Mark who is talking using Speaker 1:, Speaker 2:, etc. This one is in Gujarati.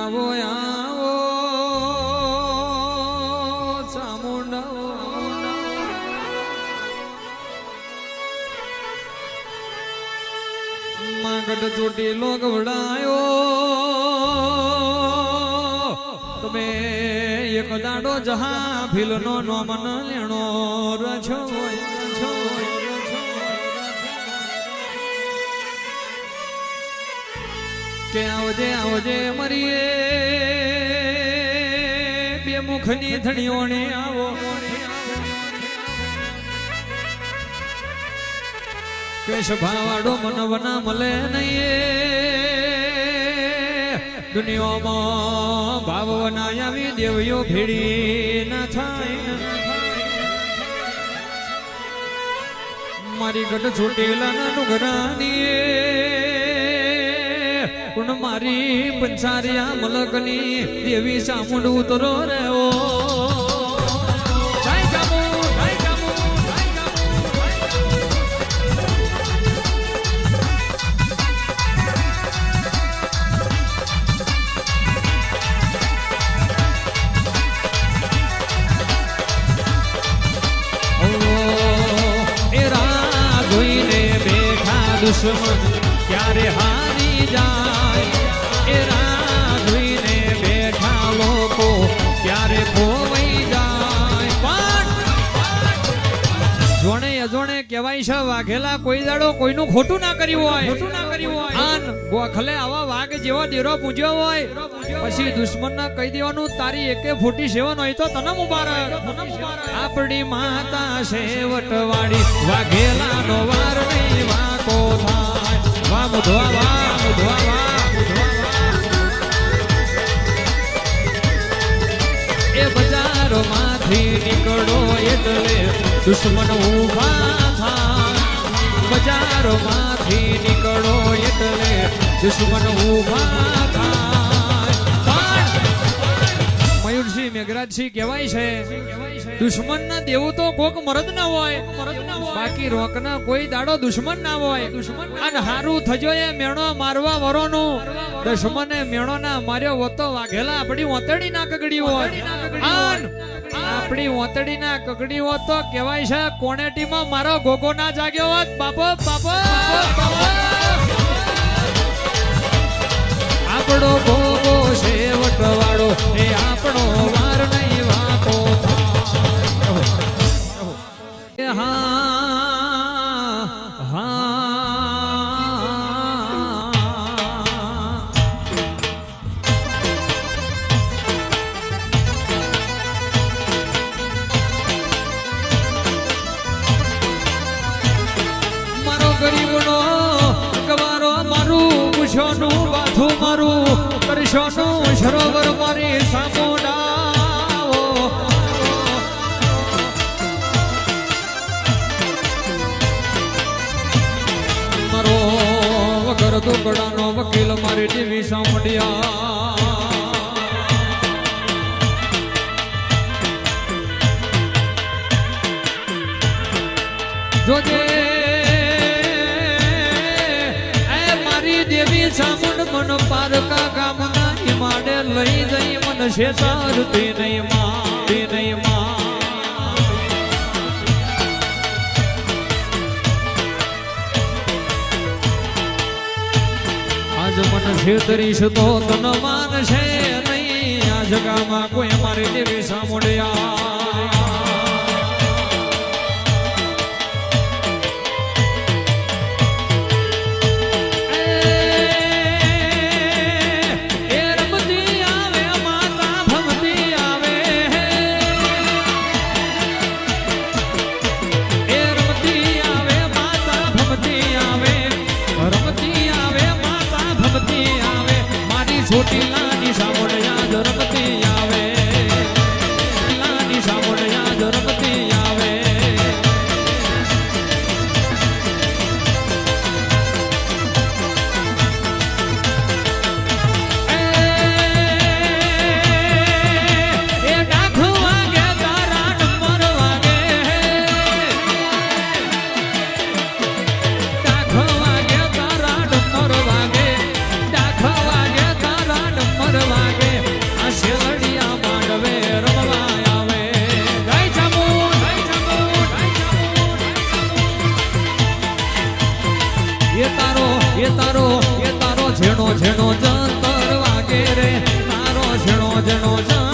Speaker 1: આવો આવો ચામુંડા માગડ ચોટી લોક વડાયો તમે એક દાડો જહા ભીલનો નોમન લેણો રછો કે આવજે આવજે મરીએ બે મુખની ધણીઓને આવો કે સભાવાડો મનવના મળે નહીં દુનિયામાં ભાવના આવી દેવીઓ ભેડી ના થાય મારી ગઢ છોટેલા ના ડુંગરાની પણ મારી પંચારિયા મલકની દેવી ચામુંડ ઉતરો રહ્યો દુશ્મન ક્યારે હારી જાય એ રાહ જોઈને બેઠા લોકો ક્યારે ખોવાઈ જાય પણ જોણે અજોણે કહેવાય છે વાઘેલા કોઈ દાડો કોઈનું ખોટું ના કર્યું હોય આન ગોખલે આવા વાઘ જેવો દેરો પૂજ્યો હોય પછી દુશ્મનને કહી દેવાનું તારી એકે ફૂટી સેવન હોય તો તને મુબારક આપણી માતા સેવટવાળી વાઘેલાનો વાર નહીં વાકો થાય વાહ મુધવા વાહ મુધવા વાહ એ બજારોમાંથી નીકળો એટલે દુશ્મન ઊભા થાય બજારોમાંથી નીકળો એટલે દુશ્મન ઊભા થાય મયુરસિંહ મેઘરાજસિંહ કહેવાય છે દુશ્મન ના દેવું તો કોક મરદ ના હોય બાકી રોક ના કોઈ દાડો દુશ્મન ના હોય અને હારું થજો એ મેણો મારવા વરોનું દુશ્મને મેણો ના માર્યો હોતો વાઘેલા આપણી ઓતડી ના કગડી હોય આપણી ઓતડી ના કગડી હોત તો કહેવાય છે કોણેટીમાં મારો ગોગો ના જાગ્યો હોત બાપો બાપો આપણો ગોગો સેવટ વાળો એ આપણો વાર નહીં વાતો મારો ગરીબનો ગવારો મારું પૂછોનું બાથું મારું કરશોનું સરોવર મારી સામોડા દુકડાનો વકીલ મારી દેવી સાંભળ્યા જોજે એ મારી દેવી સામુંડ મન પારકા ગામના હિમાડે લઈ જઈ મન શેતારતી નહીં માં મન છેતરીશ તો તન માનશે નહીં આ જગામાં કોઈ મારી દેવી સાંભળ્યા એ રમતી આવે માતા ભમતી આવે એ રમતી આવે માતા ભમતી આવે રમતી આવે ભમતી આવે મારી છોટી લાની સાંભળ્યા જરમતી આવે લાની સાંભળ્યા જરમતી આવે એ ડાખ વાગે તારા નંબર વાગે ડાખ વાગે તારા નંબર વાગે વાગે એ તારો ઝીણો ઝીણો જંતર વાગે રે તારો ઝીણો ઝીણો જંતર